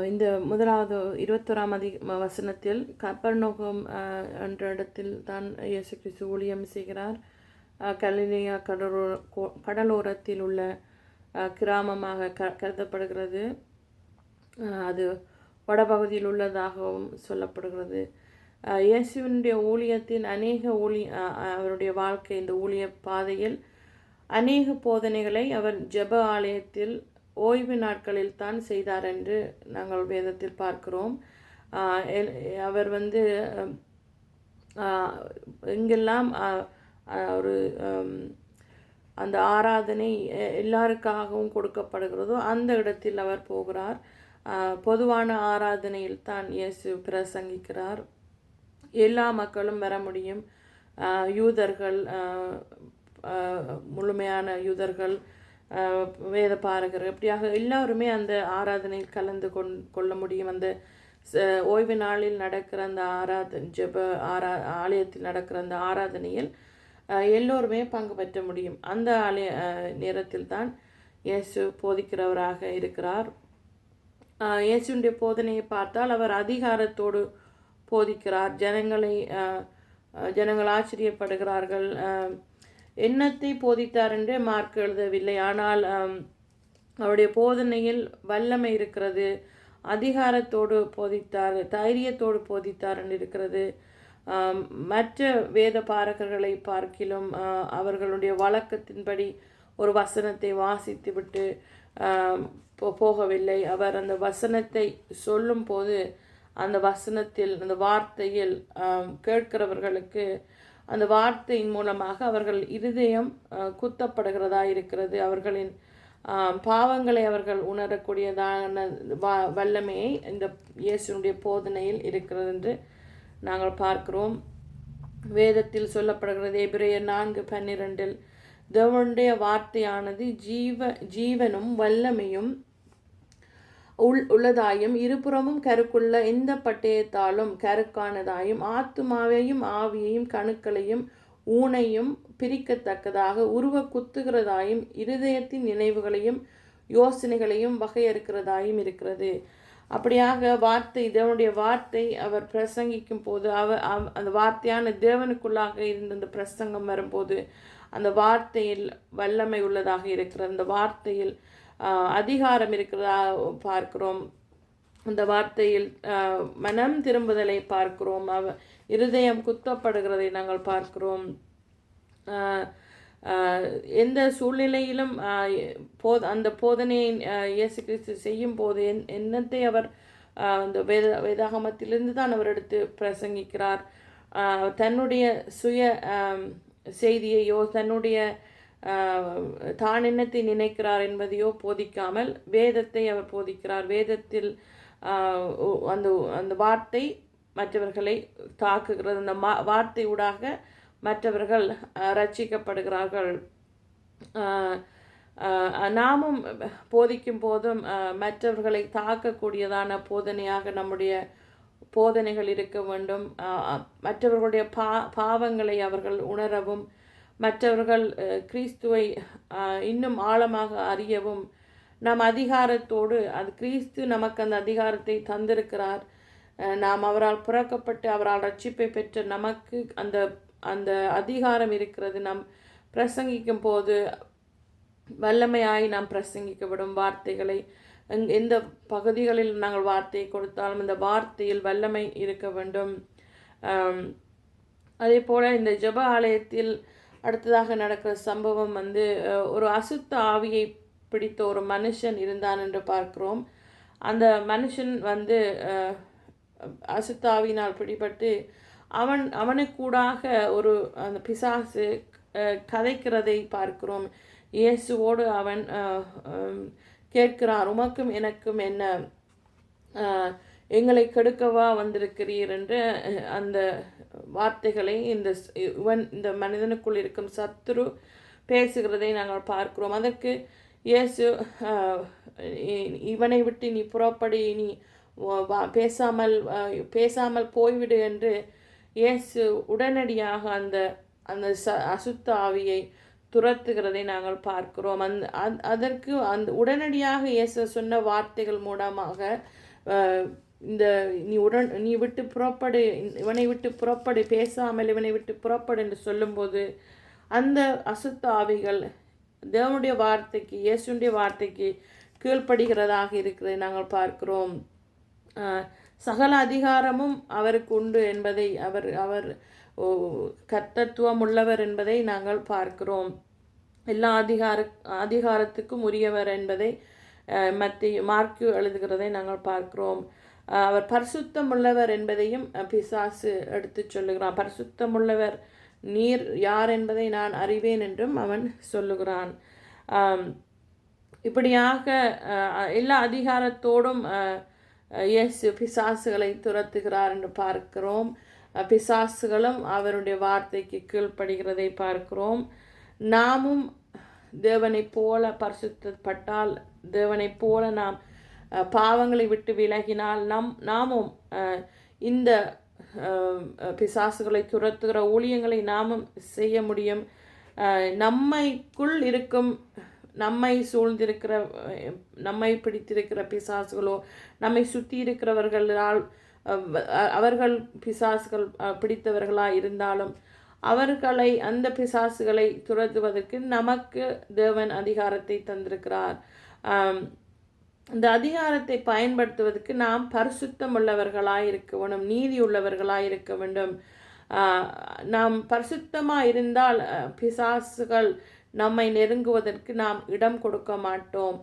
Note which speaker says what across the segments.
Speaker 1: இந்த முதலாவது 21ஆம் வசனத்தில் கப்பர்நகூம் என்ற இடத்தில் தான் இயேசு கிறிஸ்து ஊழியம் செய்கிறார். கலிலேயா கடலோரத்தில் உள்ள கிராமமாக கருதப்படுகிறது. அது வடபகுதியில் உள்ளதாகவும் சொல்லப்படுகிறது. இயேசுவினுடைய ஊழியத்தின் அவருடைய வாழ்க்கை இந்த ஊழிய பாதையில் அநேக போதனைகளை அவர் ஜெப ஆலயத்தில் ஓய்வு நாட்களில் தான் செய்தார் என்று நாங்கள் வேதத்தில் பார்க்கிறோம். அவர் எங்கெல்லாம் ஒரு அந்த ஆராதனை எல்லாருக்காகவும் கொடுக்கப்படுகிறதோ அந்த இடத்தில் அவர் போகிறார். பொதுவான ஆராதனையில் தான் இயேசு பிரசங்கிக்கிறார். எல்லா மக்களும் வர முடியும். யூதர்கள், முழுமையான யூதர்கள், வேத பாரகர், எப்படியாக எல்லாருமே அந்த ஆராதனையில் கலந்து கொள்ள முடியும். அந்த ஓய்வு நாளில் நடக்கிற அந்த ஜெப ஆலயத்தில் நடக்கிற அந்த ஆராதனையில் எல்லோருமே பங்கு பெற்ற முடியும். அந்த நேரத்தில் தான் இயேசு போதிக்கிறவராக இருக்கிறார். இயேசுடைய போதனையை பார்த்தால் அவர் அதிகாரத்தோடு போதிக்கிறார். ஜனங்கள் ஆச்சரியப்படுகிறார்கள். என்னத்தை போதித்தார் என்று மார்க் எழுதவில்லை. ஆனால் அவருடைய போதனையில் வல்லமை இருக்கிறது. அதிகாரத்தோடு போதித்தார், தைரியத்தோடு போதித்தார் என்று இருக்கிறது. மற்ற வேத பாரகர்களை பார்க்கிலும் அவர்களுடைய வழக்கத்தின்படி ஒரு வசனத்தை வாசித்து விட்டு போகவில்லை. அவர் அந்த வசனத்தை சொல்லும் போது அந்த வசனத்தில், அந்த வார்த்தையில் கேட்கிறவர்களுக்கு அந்த வார்த்தையின் மூலமாக அவர்கள் இருதயம் குத்தப்படுகிறதா இருக்கிறது. அவர்களின் பாவங்களை அவர்கள் உணரக்கூடியதான வல்லமையை இந்த இயேசுனுடைய போதனையில் இருக்கிறது என்று நாங்கள் பார்க்கிறோம். வேதத்தில் சொல்லப்படுகிறது எபிரேயர் 4:12 தேவனுடைய வார்த்தையானது ஜீவனும் வல்லமையும் உள்ளதாயும் இருபுறமும் கருக்குள்ள எந்த பட்டயத்தாலும் கருக்கானதாயும் ஆத்துமாவையும் ஆவியையும் கணுக்களையும் ஊனையும் பிரிக்கத்தக்கதாக உருவ குத்துகிறதாயும் இருதயத்தின் நினைவுகளையும் யோசனைகளையும் வகையறுக்கிறதாயும் இருக்கிறது. அப்படியாக தேவனுடைய வார்த்தை அவர் பிரசங்கிக்கும் போது அந்த வார்த்தையான தேவனுக்குள்ளாக இருந்த அந்த பிரசங்கம் வரும்போது அந்த வார்த்தையில் வல்லமை உள்ளதாக இருக்கிறது. அந்த வார்த்தையில் அதிகாரம் இருக்கிறதா பார்க்கிறோம். அந்த வார்த்தையில் மனம் திரும்புதலை பார்க்கிறோம். இருதயம் குத்தப்படுகிறதை நாங்கள் பார்க்கிறோம். எந்த சூழ்நிலையிலும் அந்த போதனையை இயேசு கிறிஸ்து செய்யும் போது என்னத்தை அவர் அந்த வேதாகமத்திலிருந்து தான் அவர் எடுத்து பிரசங்கிக்கிறார். தன்னுடைய சுய செய்தியையோ தன்னுடைய தான் என்னத்தை நினைக்கிறார் என்பதையோ போதிக்காமல் வேதத்தை அவர் போதிக்கிறார். வேதத்தில் அந்த வார்த்தை மற்றவர்களை தாக்குகிறது. அந்த வார்த்தை ஊடாக மற்றவர்கள் ரட்சிக்கப்படுகிறார்கள். நாமும் போதிக்கும் போதும் மற்றவர்களை தாக்கக்கூடியதான போதனையாக நம்முடைய போதனைகள் இருக்க வேண்டும். மற்றவர்களுடைய பாவங்களை அவர்கள் உணரவும் மற்றவர்கள் கிறிஸ்துவை இன்னும் ஆழமாக அறியவும் நாம் அதிகாரத்தோடு கிறிஸ்து நமக்கு அந்த அதிகாரத்தை தந்திருக்கிறார். நாம் அவரால் புறக்கப்பட்டு அவரால் ரட்சிப்பை பெற்ற நமக்கு அந்த அந்த அதிகாரம் இருக்கிறது. நாம் பிரசங்கிக்கும் போது வல்லமையாய் நாம் பிரசங்கிக்கப்படும் வார்த்தைகளை எந்த பகுதிகளில் நாங்கள் வார்த்தையை கொடுத்தாலும் இந்த வார்த்தையில் வல்லமை இருக்க வேண்டும். அதே போல் இந்த ஜெப ஆலயத்தில் அடுத்ததாக நடக்கிற சம்பவம் ஒரு அசுத்த ஆவியை பிடித்த ஒரு மனுஷன் இருந்தான் என்று பார்க்கிறோம். அந்த மனுஷன் அசுத்த ஆவியினால் பிடிபட்டு அவனுக்கூடாக ஒரு அந்த பிசாசு கதைக்கிறதை பார்க்கிறோம். இயேசுவோடு அவன் கேட்கிறான், உமக்கும் எனக்கும் என்ன, எங்களை கெடுக்கவா வந்திருக்கிறீர் என்று அந்த வார்த்தைகளை இந்த மனிதனுக்குள் இருக்கும் சத்துரு பேசுகிறதை நாங்கள் பார்க்கிறோம். அதற்கு இயேசு இவனை விட்டு நீ புறப்படி, நீ பேசாமல் போய்விடு என்று இயேசு உடனடியாக அந்த அசுத்த ஆவியை துரத்துகிறதை நாங்கள் பார்க்கிறோம். அதற்கு உடனடியாக இயேசு சொன்ன வார்த்தைகள் மூலமாக இந்த நீ விட்டு புறப்படு, இவனை விட்டு புறப்படு, பேசாமல் இவனை விட்டு புறப்படு என்று சொல்லும்போது அந்த அசுத்த ஆவிகள் தேவனுடைய வார்த்தைக்கு, இயேசுடைய வார்த்தைக்கு கீழ்ப்படுகிறதாக இருக்கிறதை நாங்கள் பார்க்கிறோம். சகல அதிகாரமும் அவருக்கு உண்டு என்பதை அவர் கர்த்தத்துவம் உள்ளவர் என்பதை நாங்கள் பார்க்கிறோம். எல்லா அதிகாரத்துக்கும் உரியவர் என்பதை மார்க்கு எழுதுகிறதை நாங்கள் பார்க்கிறோம். அவர் பரிசுத்தம் உள்ளவர் என்பதையும் பிசாசு எடுத்து சொல்லுகிறான். பரிசுத்தம் உள்ளவர் நீர் யார் என்பதை நான் அறிவேன் என்றும் அவன் சொல்லுகிறான். இப்படியாக எல்லா அதிகாரத்தோடும் இயேசு பிசாசுகளை துரத்துகிறார் என்று பார்க்கிறோம். பிசாசுகளும் அவருடைய வார்த்தைக்கு கீழ்ப்படுகிறதை பார்க்கிறோம். நாமும் தேவனைப் போல பரிசுத்தப்பட்டால், தேவனைப் போல நாம் பாவங்களை விட்டு விலகினால் நாமும் இந்த பிசாசுகளை துரத்துகிற ஊழியங்களை நாமும் செய்ய முடியும். நம்மைக்குள் இருக்கும், நம்மை சூழ்ந்திருக்கிற, நம்மை பிடித்திருக்கிற பிசாசுகளோ, நம்மை சுற்றி இருக்கிறவர்களால் அவர்கள் பிசாசுகள் பிடித்தவர்களாக இருந்தாலும் அவர்களை, அந்த பிசாசுகளை துரத்துவதற்கு நமக்கு தேவன் அதிகாரத்தை தந்திருக்கிறார். இந்த அதிகாரத்தை பயன்படுத்துவதற்கு நாம் பரிசுத்தம் உள்ளவர்களாக இருக்க வேண்டும், நீதி உள்ளவர்களாக இருக்க வேண்டும். நாம் பரிசுத்தமாக இருந்தால் பிசாசுகள் நம்மை நெருங்குவதற்கு நாம் இடம் கொடுக்க மாட்டோம்.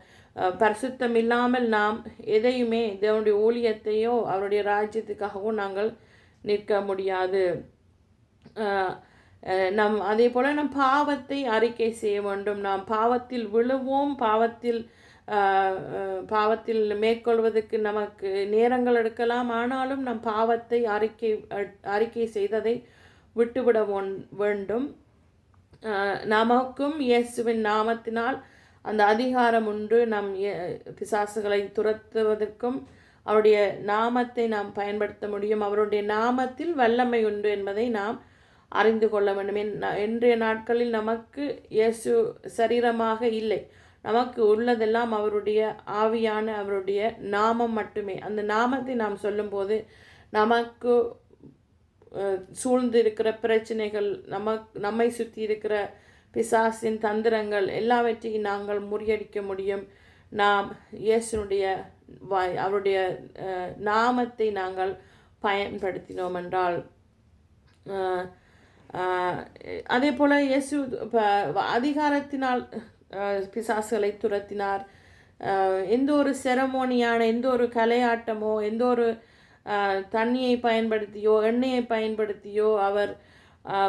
Speaker 1: பரிசுத்தம் இல்லாமல் நாம் எதையுமே, தேவனுடைய ஊழியத்தையோ அவருடைய ராஜ்யத்துக்காகவோ நாங்கள் நிற்க முடியாது. அதே போல் நம் பாவத்தை அறிக்கை செய்ய வேண்டும். நாம் பாவத்தில் விழுவோம், பாவத்தில் மேற்கொள்வதற்கு நமக்கு நேரங்கள் எடுக்கலாம். ஆனாலும் நம் பாவத்தை அறிக்கை செய்ததை விட்டுவிட வேண்டும். நமக்கும் இயேசுவின் நாமத்தினால் அந்த அதிகாரம் உண்டு. நம் பிசாசுகளை துரத்துவதற்கும் அவருடைய நாமத்தை நாம் பயன்படுத்த முடியும். அவருடைய நாமத்தில் வல்லமை உண்டு என்பதை நாம் அறிந்து கொள்ள வேண்டும். இன்றைய நாட்களில் நமக்கு இயேசு சரீரமாக இல்லை. நமக்கு உள்ளதெல்லாம் அவருடைய ஆவியான அவருடைய நாமம் மட்டுமே. அந்த நாமத்தை நாம் சொல்லும்போது நமக்கு சூழ்ந்து இருக்கிற பிரச்சனைகள், நம்மை சுற்றி இருக்கிற பிசாசின் தந்திரங்கள் எல்லாவற்றையும் நாங்கள் முறியடிக்க முடியும். நாம் இயேசுனுடைய அவருடைய நாமத்தை நாங்கள் பயன்படுத்தினோம் என்றால். அதே போல் இயேசு அதிகாரத்தினால் பிசாசுகளை துரத்தினார். எந்த ஒரு செரமோனியான, எந்த ஒரு கலையாட்டமோ, எந்த ஒரு தண்ணியை பயன்படுத்தியோ எண்ணெயை பயன்படுத்தியோ அவர்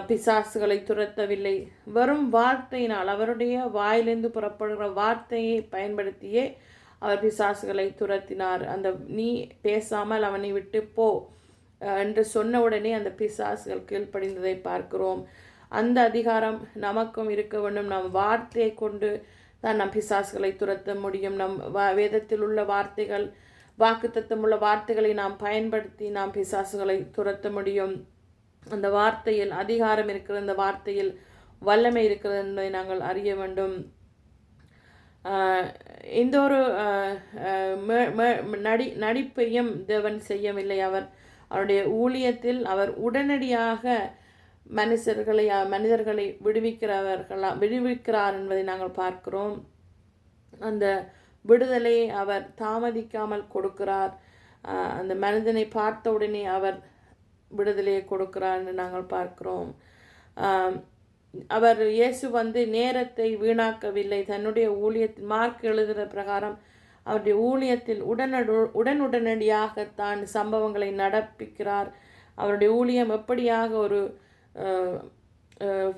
Speaker 1: பிசாசுகளை துரத்தவில்லை. வெறும் வார்த்தையினால், அவருடைய வாயிலிருந்து புறப்படுகிற வார்த்தையை பயன்படுத்தியே அவர் பிசாசுகளை துரத்தினார். நீ பேசாமல் அவனை விட்டு போ என்று சொன்ன உடனே அந்த பிசாசுகள் கீழ்ப்படிந்ததை பார்க்கிறோம். அந்த அதிகாரம் நமக்கும் இருக்க வேண்டும். நம் வார்த்தையை கொண்டு தான் நம் பிசாசுகளை துரத்த முடியும். நம் வேதத்தில் உள்ள வார்த்தைகள், வாக்குத்தத்தம் உள்ள வார்த்தைகளை நாம் பயன்படுத்தி நாம் பிசாசுகளை துரத்த முடியும். அந்த வார்த்தையில் அதிகாரம் இருக்கிற, அந்த வார்த்தையில் வல்லமை இருக்கிறது என்பதை நாங்கள் அறிய வேண்டும். இந்த ஒரு நடிப்பையும் தேவன் செய்யவில்லை. அவருடைய ஊழியத்தில் அவர் உடனடியாக மனிதர்களை விடுவிக்கிறார் என்பதை நாங்கள் பார்க்கிறோம். அந்த விடுதலையை அவர் தாமதிக்காமல் கொடுக்கிறார். அந்த மனிதனை பார்த்த உடனே அவர் விடுதலையை கொடுக்கிறார் என்று நாங்கள் பார்க்கிறோம். அவர் இயேசு நேரத்தை வீணாக்கவில்லை. தன்னுடைய ஊழியத்தில் மார்க் எழுதுகிற பிரகாரம் அவருடைய ஊழியத்தில் உடனடியாகத்தான் சம்பவங்களை நடப்பிக்கிறார். அவருடைய ஊழியம் எப்படியாக ஒரு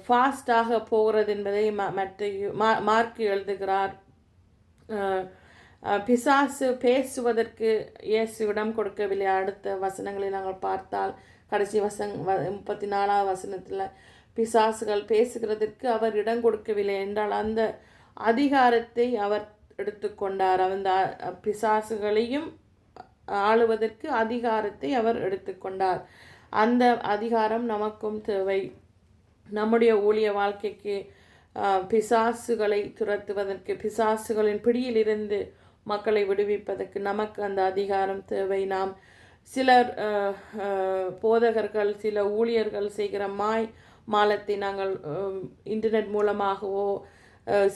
Speaker 1: ஃபாஸ்டாக போகிறது என்பதை மார்க் எழுதுகிறார். பிசாசு பேசுவதற்கு இயேசு இடம் கொடுக்கவில்லை. அடுத்த வசனங்களை நாங்கள் பார்த்தால் கடைசி 34வது வசனத்தில் பிசாசுகள் பேசுகிறதற்கு அவர் இடம் கொடுக்கவில்லை என்றால் அந்த அதிகாரத்தை அவர் எடுத்துக்கொண்டார். அந்த பிசாசுகளையும் ஆளுவதற்கு அதிகாரத்தை அவர் எடுத்துக்கொண்டார். அந்த அதிகாரம் நமக்கும் தேவை. நம்முடைய ஊழிய வாழ்க்கைக்கு பிசாசுகளை துரத்துவதற்கு, பிசாசுகளின் பிடியிலிருந்து மக்களை விடுவிப்பதற்கு நமக்கு அந்த அதிகாரம் தேவை. நாம் சிலர் போதகர்கள், சில ஊழியர்கள் செய்கிற மாலத்தை நாங்கள் இன்டர்நெட் மூலமாகவோ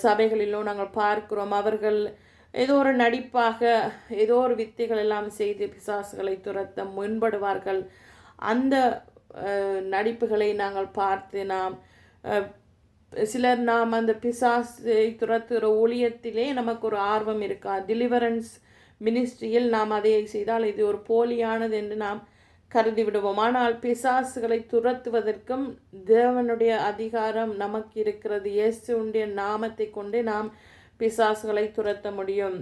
Speaker 1: சபைகளிலோ நாங்கள் பார்க்கிறோம். அவர்கள் ஏதோ ஒரு நடிப்பாக ஏதோ ஒரு வித்தைகள் எல்லாம் செய்து பிசாசுகளை துரத்த முன்படுவார்கள். அந்த நடிப்புகளை நாங்கள் பார்த்து நாம் அந்த பிசாசை துரத்துகிற ஊழியத்திலே நமக்கு ஒரு ஆர்வம் இருக்கா, டெலிவரன்ஸ் மினிஸ்ட்ரியில் நாம் அதை செய்தால் இது ஒரு போலியானது என்று நாம் கருதி விடுவோம். ஆனால் பிசாசுகளை துரத்துவதற்கும் தேவனுடைய அதிகாரம் நமக்கு இருக்கிறது. இயேசுடைய நாமத்தை கொண்டு நாம் பிசாசுகளை துரத்த முடியும்.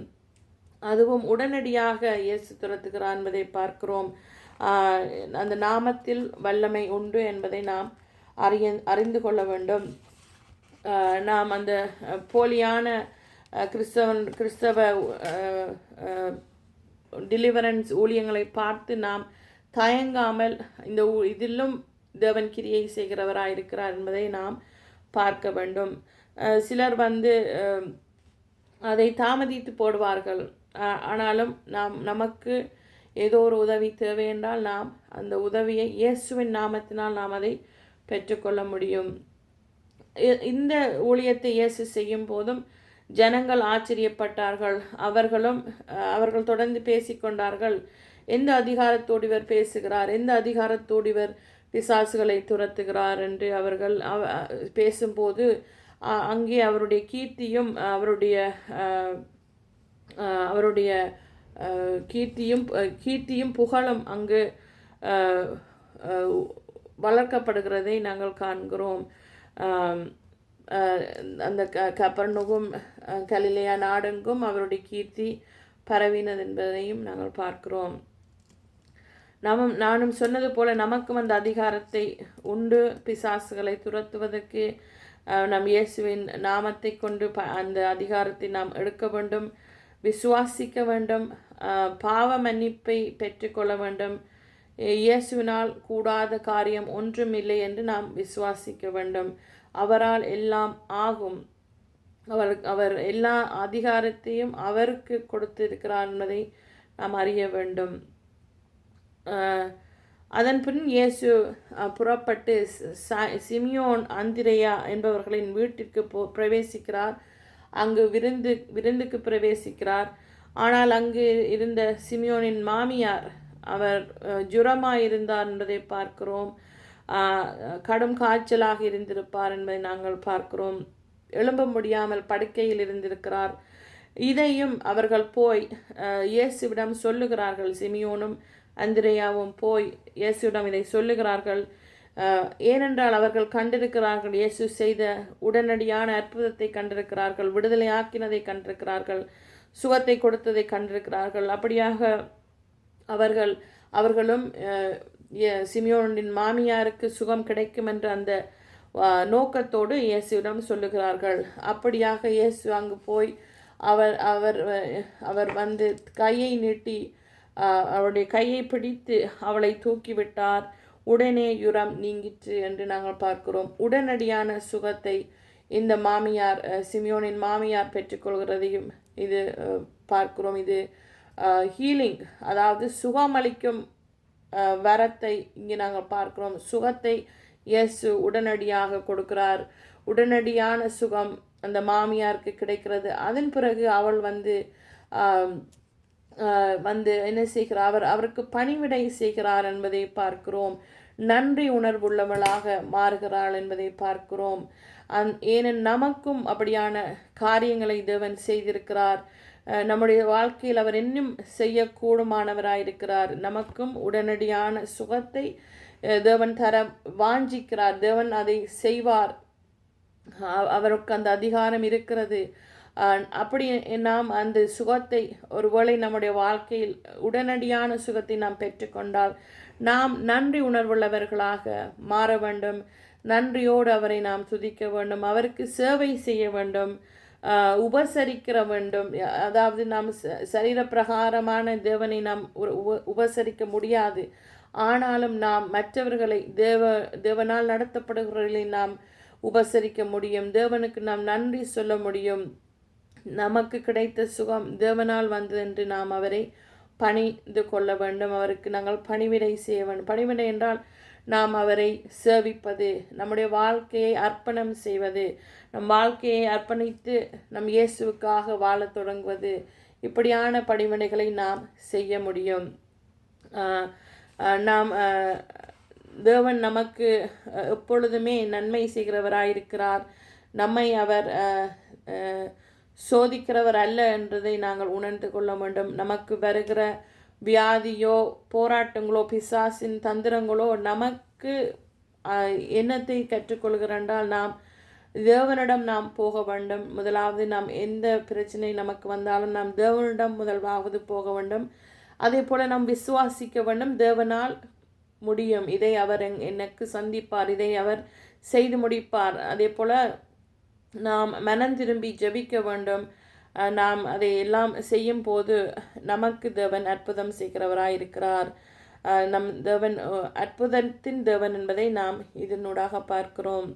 Speaker 1: அதுவும் உடனடியாக இயேசு துரத்துகிறார் என்பதை பார்க்கிறோம். அந்த நாமத்தில் வல்லமை உண்டு என்பதை நாம் அறிந்து கொள்ள வேண்டும். நாம் அந்த போலியான கிறிஸ்தவ டெலிவரன்ஸ் ஊழியங்களை பார்த்து நாம் தயங்காமல் இதிலும் தேவன் கிரியை செய்கிறவராயிருக்கிறார் என்பதை நாம் பார்க்க வேண்டும். சிலர் அதை தாமதித்து போடுவார்கள். ஆனாலும் நமக்கு ஏதோ ஒரு உதவி தேவை என்றால் நாம் அந்த உதவியை இயேசுவின் நாமத்தினால் நாம் அதை பெற்றுக்கொள்ள முடியும். இந்த ஊழியத்தை இயேசு செய்யும் போதும் ஜனங்கள் ஆச்சரியப்பட்டார்கள். அவர்கள் தொடர்ந்து பேசிக்கொண்டார்கள். எந்த அதிகாரத்தோடு இவர் பேசுகிறார், எந்த அதிகாரத்தோடு இவர் பிசாசுகளை துரத்துகிறார் என்று அவர்கள் பேசும்போது அங்கே அவருடைய கீர்த்தியும் புகழும் அங்கு வளர்க்கப்படுகிறதை நாங்கள் காண்கிறோம். அந்த கப்பர்நகூம் கலிலேயா நாடெங்கும் அவருடைய கீர்த்தி பரவினது என்பதையும் நாங்கள் பார்க்கிறோம். நானும் சொன்னது போல நமக்கும் அந்த அதிகாரத்தை உண்டு. பிசாசுகளை துரத்துவதற்கு நம் இயேசுவின் நாமத்தை கொண்டு அந்த அதிகாரத்தை நாம் எடுக்க வேண்டும், விசுவாசிக்க வேண்டும், பாவ மன்னிப்பை பெற்றுக்கொள்ள வேண்டும். இயேசுவினால் கூடாத காரியம் ஒன்றும் இல்லை என்று நாம் விசுவாசிக்க வேண்டும். அவரால் எல்லாம் ஆகும். அவர் எல்லா அதிகாரத்தையும் அவருக்கு கொடுத்திருக்கிறார் என்பதை நாம் அறிய வேண்டும். அதன் பின் இயேசு புறப்பட்டு சிமியோன் அந்திரேயா என்பவர்களின் வீட்டிற்கு பிரவேசிக்கிறார். அங்கு விருந்துக்கு பிரவேசிக்கிறார். ஆனால் அங்கு இருந்த சிமியோனின் மாமியார் அவர் ஜுரமாயிருந்தார் என்பதை பார்க்கிறோம். கடும் காய்ச்சலாக இருந்திருப்பார் என்பதை நாங்கள் பார்க்கிறோம். எழும்ப முடியாமல் படுக்கையில் இருந்திருக்கிறார். இதையும் அவர்கள் போய் இயேசுவிடம் சொல்லுகிறார்கள். சிமியோனும் அந்திரேயாவும் போய் இயேசுவிடம் இதை சொல்லுகிறார்கள். ஏனென்றால் அவர்கள் கண்டிருக்கிறார்கள், இயேசு செய்த உடனடியான அற்புதத்தை கண்டிருக்கிறார்கள், விடுதலையாக்கினதை கண்டிருக்கிறார்கள், சுகத்தை கொடுத்ததை கண்டிருக்கிறார்கள். அப்படியாக அவர்களும் சிமியோனின் மாமியாருக்கு சுகம் கிடைக்கும் என்ற அந்த நோக்கத்தோடு இயேசுவிடம் சொல்லுகிறார்கள். அப்படியாக இயேசு அங்கு போய் அவர் கையை நீட்டி அவருடைய கையை பிடித்து அவளை தூக்கிவிட்டார். உடனே யுரம் நீங்கிற்று என்று நாங்கள் பார்க்கிறோம். உடனடியான சுகத்தை இந்த மாமியார், சிமியோனின் மாமியார் பெற்றுக்கொள்கிறதையும் இது பார்க்கிறோம். இது ஹீலிங், அதாவது சுகமளிக்கும் வரத்தை இங்கே நாங்கள் பார்க்கிறோம். சுகத்தை இயேசு உடனடியாக கொடுக்கிறார். உடனடியான சுகம் அந்த மாமியாருக்கு கிடைக்கிறது. அதன் பிறகு அவள் என்ன செய்கிறார், அவருக்கு பணிவிடை செய்கிறார் என்பதை பார்க்கிறோம். நன்றி உணர்வுள்ளவளாக மாறுகிறாள் என்பதை பார்க்கிறோம். ஏனென் நமக்கும் அப்படியான காரியங்களை தேவன் செய்திருக்கிறார். நம்முடைய வாழ்க்கையில் அவர் இன்னும் செய்யக்கூடுமானவராயிருக்கிறார். நமக்கும் உடனடியான சுகத்தை தேவன் தர வாஞ்சிக்கிறார். தேவன் அதை செய்வார். அவருக்கு அந்த அதிகாரம் இருக்கிறது. அப்படி நாம் அந்த சுகத்தை ஒருவேளை நம்முடைய வாழ்க்கையில் உடனடியான சுகத்தை நாம் பெற்றுக்கொண்டால் நாம் நன்றி உணர்வுள்ளவர்களாக மாற வேண்டும். நன்றியோடு அவரை நாம் துதிக்க வேண்டும், அவருக்கு சேவை செய்ய வேண்டும், உபசரிக்கிற வேண்டும். அதாவது நாம் சரீர பிரகாரமான தேவனை நாம் உபசரிக்க முடியாது. ஆனாலும் நாம் மற்றவர்களை தேவனால் நடத்தப்படுகிறவர்களை நாம் உபசரிக்க முடியும். தேவனுக்கு நாம் நன்றி சொல்ல முடியும். நமக்கு கிடைத்த சுகம் தேவனால் வந்தது என்று நாம் அவரை பணிந்து கொள்ள வேண்டும். அவருக்கு நாங்கள் பணிவிடை செய்ய வேண்டும். பணிவிடை என்றால் நாம் அவரை சேவிப்பது, நம்முடைய வாழ்க்கையை அர்ப்பணம் செய்வது, நம் வாழ்க்கையை அர்ப்பணித்து நம் இயேசுவுக்காக வாழத் தொடங்குவது, இப்படியான பணிவிடைகளை நாம் செய்ய முடியும். நாம் தேவன் நமக்கு எப்பொழுதுமே நன்மை செய்கிறவராயிருக்கிறார். நம்மை அவர் சோதிக்கிறவர் அல்ல என்றதை நாங்கள் உணர்ந்து கொள்ள வேண்டும். நமக்கு வருகிற வியாதியோ போராட்டங்களோ பிசாசின் தந்திரங்களோ நமக்கு என்னத்தை கற்றுக்கொள்கிறென்றால் நாம் தேவனிடம் நாம் போக வேண்டும். முதலாவது நாம் எந்த பிரச்சனை நமக்கு வந்தாலும் நாம் தேவனிடம் முதலாவது போக வேண்டும். அதே போல நாம் விசுவாசிக்க வேண்டும். தேவனால் முடியும், இதை அவர் எனக்கு சந்திப்பார், இதை அவர் செய்து முடிப்பார். அதே போல நாம் மனம் திரும்பி ஜெபிக்க வேண்டும். நாம் அதை எல்லாம் செய்யும் போது நமக்கு தேவன் அற்புதம் செய்கிறவராயிருக்கிறார். நம் தேவன் அற்புதத்தின் தேவன் என்பதை நாம் இதனூடாக பார்க்கிறோம்.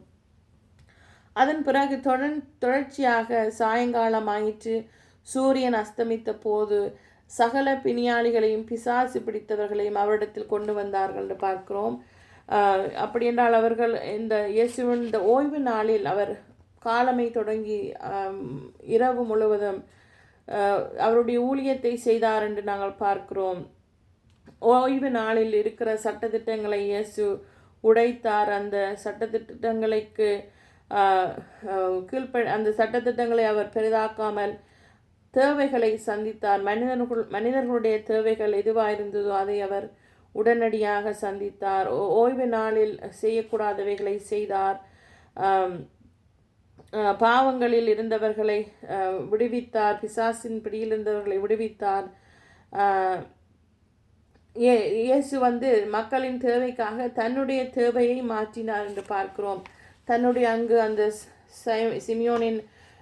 Speaker 1: அதன் பிறகு தொடர்ச்சியாக சாயங்காலம் ஆயிற்று. சூரியன் அஸ்தமித்த போது சகல பிணியாளிகளையும் பிசாசு பிடித்தவர்களையும் அவரிடத்தில் கொண்டு வந்தார்கள் என்று பார்க்கிறோம். அப்படி என்றால் அவர்கள் இந்த இயேசுவின் இந்த ஓய்வு நாளில் அவர் காலமை தொடங்கி இரவு முழுவதும் அவருடைய ஊழியத்தை செய்தார் என்று நாங்கள் பார்க்கிறோம். ஓய்வு நாளில் இருக்கிற சட்டத்திட்டங்களை இயேசு உடைத்தார். அந்த சட்டத்திட்டங்களுக்கு அந்த சட்டத்திட்டங்களை அவர் பெரிதாக்காமல் தேவைகளை சந்தித்தார். மனிதர்களுடைய தேவைகள் எதுவாக இருந்ததோ அதை அவர் உடனடியாக சந்தித்தார். ஓய்வு நாளில் செய்யக்கூடாதவைகளை செய்தார். பாவங்களில் இருந்தவர்களை விடுவித்தார். பிசாசின் பிடியில் இருந்தவர்களை விடுவித்தார். இயேசு மக்களின் தேவைக்காக தன்னுடைய தேவையை மாற்றினார் என்று பார்க்கிறோம். தன்னுடைய அங்கு அந்த சிமியோனின்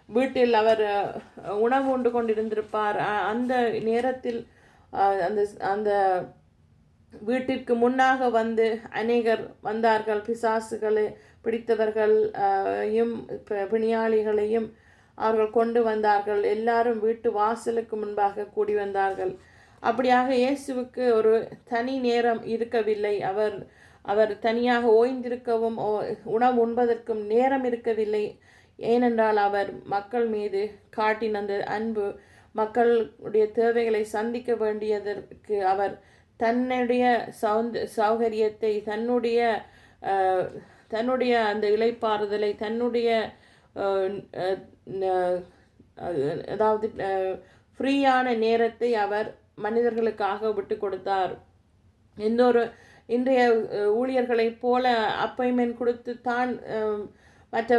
Speaker 1: வீட்டில் அவர் உணவு உண்டு கொண்டிருந்திருப்பார். அந்த நேரத்தில் அந்த வீட்டிற்கு முன்னாக அநேகர் வந்தார்கள். பிசாசுகளை பிடித்தவர்களையும் பிணியாளிகளையும் அவர்கள் கொண்டு வந்தார்கள். எல்லாரும் வீட்டு வாசலுக்கு முன்பாக கூடி வந்தார்கள். அப்படியாக இயேசுவுக்கு ஒரு தனி நேரம் இருக்கவில்லை. அவர் தனியாக ஓய்ந்திருக்கவும் உணவு உண்பதற்கும் நேரம் இருக்கவில்லை. ஏனென்றால் அவர் மக்கள் மீது காட்டின அந்த அன்பு, மக்களுடைய தேவைகளை சந்திக்க வேண்டியதற்கு அவர் தன்னுடைய சௌகரியத்தை, தன்னுடைய அந்த இளைப்பாறுதலை, தன்னுடைய அதாவது ஃப்ரீயான நேரத்தை அவர் மனிதர்களுக்காக விட்டு கொடுத்தார். இன்றைய ஊழியர்களைப் போல அப்பாயின்மெண்ட் கொடுத்து தான் மற்ற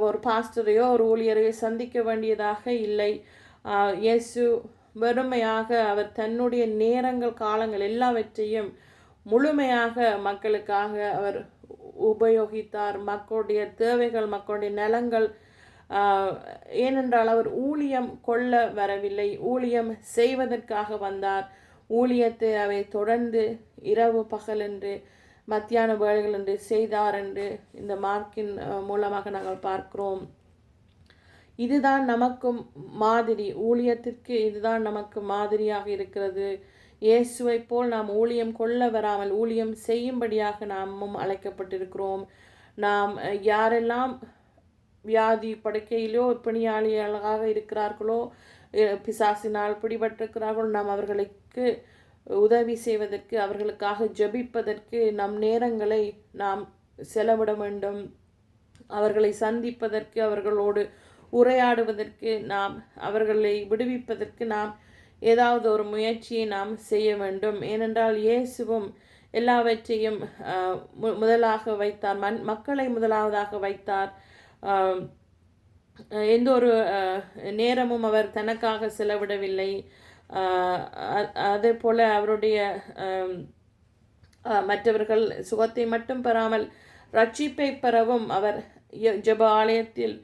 Speaker 1: ஒரு பாஸ்டரையோ ஒரு ஊழியரையோ சந்திக்க வேண்டியதாக இல்லை. இயேசு வெறுமையாக அவர் தன்னுடைய நேரங்கள் காலங்கள் எல்லாவற்றையும் முழுமையாக மக்களுக்காக அவர் உபயோகித்தார். மக்களுடைய தேவைகள், மக்களுடைய நலங்கள். ஏனென்றால் அவர் ஊழியம் கொள்ள வரவில்லை, ஊழியம் செய்வதற்காக வந்தார். ஊழியத்தை அவை தொடர்ந்து இரவு பகல் என்று மத்தியான வேளைகள் என்று செய்தார் என்று இந்த மார்க்கின் மூலமாக நாங்கள் பார்க்கிறோம். இதுதான் நமக்கும் மாதிரி, ஊழியத்திற்கு இதுதான் நமக்கு மாதிரியாக இருக்கிறது. இயேசுவை போல் நாம் ஊழியம் கொள்ள வராமல் ஊழியம் செய்யும்படியாக நாமும் அழைக்கப்பட்டிருக்கிறோம். நாம் யாரெல்லாம் வியாதி படுக்கையிலோ பிணியாளிகளாக இருக்கிறார்களோ, பிசாசினால் பிடிபட்டிருக்கிறார்களோ, நாம் அவர்களுக்கு உதவி செய்வதற்கு, அவர்களுக்காக ஜெபிப்பதற்கு நம் நேரங்களை நாம் செலவிட வேண்டும். அவர்களை சந்திப்பதற்கு, அவர்களோடு உரையாடுவதற்கு, நாம் அவர்களை விடுவிப்பதற்கு நாம் ஏதாவது ஒரு முயற்சியை நாம் செய்ய வேண்டும். ஏனென்றால் இயேசுவும் எல்லாவற்றையும் முதலாக வைத்தார், மக்களை முதலாவதாக வைத்தார். எந்த ஒரு நேரமும் அவர் தனக்காக செலவிடவில்லை. அதே போல் அவருடைய மற்றவர்கள் சுகத்தை மட்டும் பெறாமல் ரட்சிப்பை பெறவும் அவர் ஜெப ஆலயத்தில்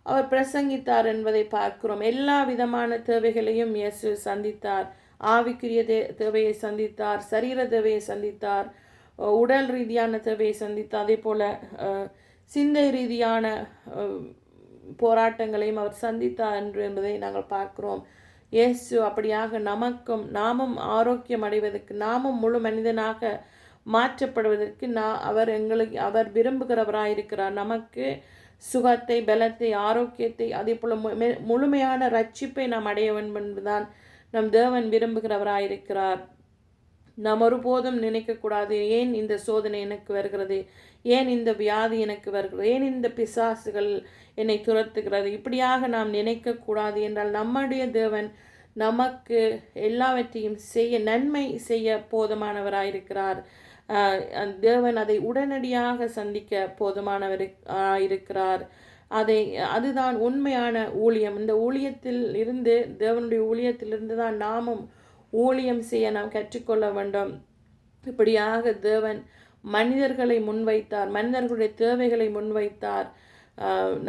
Speaker 1: அவர் பிரசங்கித்தார் என்பதை பார்க்கிறோம். எல்லா விதமான தேவைகளையும் இயேசு சந்தித்தார். ஆவிக்குரிய தேவையை சந்தித்தார், சரீர தேவையை சந்தித்தார், உடல் ரீதியான தேவையை சந்தித்தார். அதே போல் சிந்தை ரீதியான போராட்டங்களையும் அவர் சந்தித்தார் என்பதை நாங்கள் பார்க்கிறோம். இயேசு அப்படியாக நாமும் ஆரோக்கியம் அடைவதற்கு, நாமும் முழு மனிதனாக மாற்றப்படுவதற்கு அவர் விரும்புகிறவராயிருக்கிறார். நமக்கு சுகத்தை, பலத்தை, ஆரோக்கியத்தை, அதே போல முழுமையான ரட்சிப்பை நாம் அடைய வேண்டும் என்பதுதான் நம் தேவன் விரும்புகிறவராயிருக்கிறார். நாம் ஒருபோதும் நினைக்கக்கூடாது, ஏன் இந்த சோதனை எனக்கு வருகிறது, ஏன் இந்த வியாதி எனக்கு வருகிறது, ஏன் இந்த பிசாசுகள் என்னை துரத்துகிறது, இப்படியாக நாம் நினைக்கக்கூடாது. என்றால் நம்முடைய தேவன் நமக்கு எல்லாவற்றையும் நன்மை செய்ய போதுமானவராயிருக்கிறார். தேவன் அதை உடனடியாக சந்திக்க போதுமானவராயிருக்கிறார். அதுதான் உண்மையான ஊழியம். இந்த ஊழியத்தில் இருந்து, தேவனுடைய ஊழியத்திலிருந்து தான் நாமும் ஊழியம் செய்ய நாம் கற்றுக்கொள்ள வேண்டும். இப்படியாக தேவன் மனிதர்களை முன்வைத்தார், மனிதர்களுடைய தேவைகளை முன்வைத்தார்.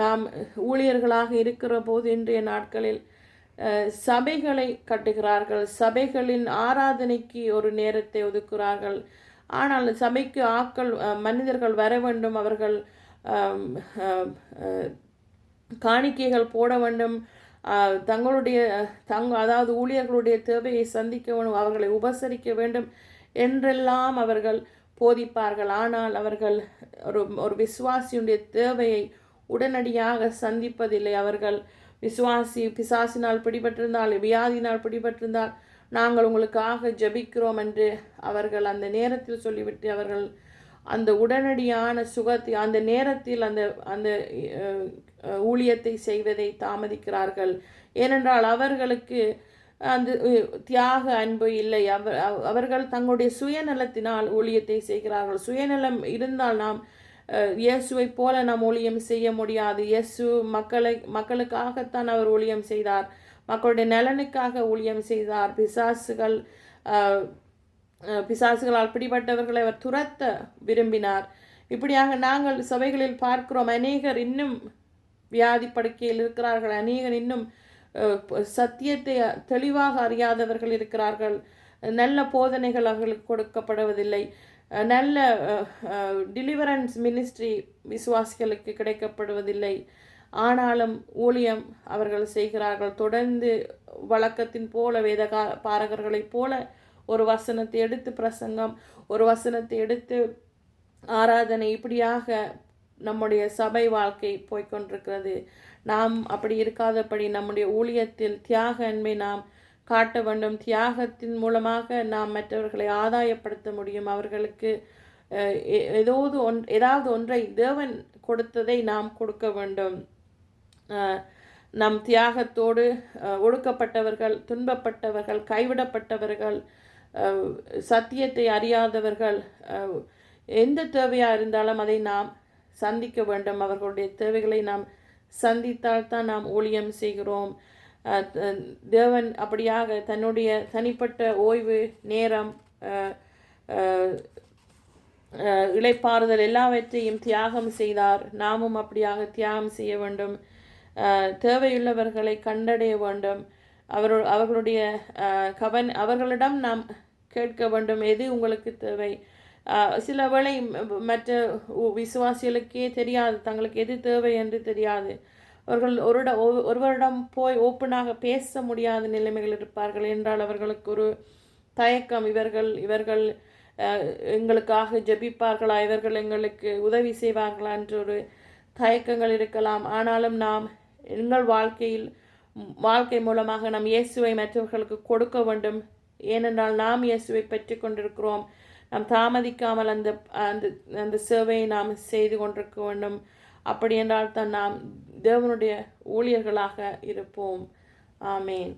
Speaker 1: நாம் ஊழியர்களாக இருக்கிற போது இன்றைய நாட்களில் சபைகளை கட்டுகிறார்கள், சபைகளின் ஆராதனைக்கு ஒரு நேரத்தை ஒதுக்குகிறார்கள். ஆனால் சபைக்கு மனிதர்கள் வர வேண்டும், அவர்கள் காணிக்கைகள் போட வேண்டும், அதாவது ஊழியர்களுடைய தேவையை சந்திக்க வேண்டும், அவர்களை உபசரிக்க வேண்டும் என்றெல்லாம் அவர்கள் போதிப்பார்கள். ஆனால் அவர்கள் ஒரு விசுவாசியுடைய தேவையை உடனடியாக சந்திப்பதில்லை. அவர்கள் விசுவாசி பிசாசினால் பிடிபட்டிருந்தால், வியாதினால் பிடிபட்டிருந்தால், நாங்கள் உங்களுக்காக ஜெபிக்கிறோம் என்று அவர்கள் அந்த நேரத்தில் சொல்லிவிட்டு அவர்கள் அந்த உடனடியான சுகத்தை அந்த நேரத்தில் அந்த ஊழியத்தை செய்வதை தாமதிக்கிறார்கள். ஏனென்றால் அவர்களுக்கு அந்த தியாக அன்பு இல்லை. அவர்கள் தங்களுடைய சுயநலத்தினால் ஊழியத்தை செய்கிறார்கள். சுயநலம் இருந்தால் நாம் இயேசுவை போல நாம் ஊழியம் செய்ய முடியாது. இயேசு மக்களுக்காகத்தான் அவர் ஊழியம் செய்தார், மக்களுடைய நலனுக்காக ஊழியம் செய்தார். பிசாசுகளால் பிடிபட்டவர்களை அவர் துரத்த விரும்பினார். இப்படியாக நாங்கள் சபைகளில் பார்க்கிறோம், அநேகர் இன்னும் வியாதி படுக்கையில் இருக்கிறார்கள், அநேகர் இன்னும் சத்தியத்தை தெளிவாக அறியாதவர்கள் இருக்கிறார்கள். நல்ல போதனைகள் அவர்களுக்கு கொடுக்கப்படுவதில்லை. நல்ல டெலிவரன்ஸ் மினிஸ்ட்ரி விசுவாசிகளுக்கு கிடைக்கப்படுவதில்லை. ஆனாலும் ஊழியம் அவர்கள் செய்கிறார்கள். தொடர்ந்து வழக்கத்தின் போல வேத பாரகர்களைப் போல ஒரு வசனத்தை எடுத்து பிரசங்கம், ஒரு வசனத்தை எடுத்து ஆராதனை, இப்படியாக நம்முடைய சபை வாழ்க்கை போய்கொண்டிருக்கிறது. நாம் அப்படி இருக்காதபடி நம்முடைய ஊழியத்தில் தியாக அன்பை நாம் காட்ட வேண்டும். தியாகத்தின் மூலமாக நாம் மற்றவர்களை ஆதாயப்படுத்த முடியும். அவர்களுக்கு ஏதாவது ஒன்றை தேவன் கொடுத்ததை நாம் கொடுக்க வேண்டும். நம் தியாகத்தோடு ஒடுக்கப்பட்டவர்கள், துன்பப்பட்டவர்கள், கைவிடப்பட்டவர்கள், சத்தியத்தை அறியாதவர்கள், எந்த தேவையாக இருந்தாலும் அதை நாம் சந்திக்க வேண்டும். அவர்களுடைய தேவைகளை நாம் சந்தித்தால்தான் நாம் ஊழியம் செய்கிறோம். தேவன் அப்படியாக தன்னுடைய தனிப்பட்ட ஓய்வு நேரம், இளைப்பாறுதல் எல்லாவற்றையும் தியாகம் செய்தார். நாமும் அப்படியாக தியாகம் செய்ய வேண்டும். தேவையுள்ளவர்களை கண்டடைய வேண்டும். அவர்களுடைய அவர்களிடம் நாம் கேட்க வேண்டும், எது உங்களுக்கு தேவை. சில வேளை மற்ற விசுவாசிகளுக்கே தெரியாது, தங்களுக்கு எது தேவை என்று தெரியாது. அவர்கள் ஒருவரிடம் போய் ஓப்பனாக பேச முடியாத நிலைமைகள் இருப்பார்கள். என்றால் அவர்களுக்கு ஒரு தயக்கம், இவர்கள் எங்களுக்காக ஜெபிப்பார்களா, இவர்கள் எங்களுக்கு உதவி செய்வார்களா என்ற ஒரு தயக்கங்கள் இருக்கலாம். ஆனாலும் நாம் எங்கள் வாழ்க்கை மூலமாக நாம் இயேசுவை மற்றவர்களுக்கு கொடுக்க வேண்டும். ஏனென்றால் நாம் இயேசுவை பெற்று கொண்டிருக்கிறோம். நாம் தாமதிக்காமல் அந்த சேவையை நாம் செய்து கொண்டிருக்க வேண்டும். அப்படி என்றால் தான் நாம் தேவனுடைய ஊழியர்களாக இருப்போம். ஆமேன்.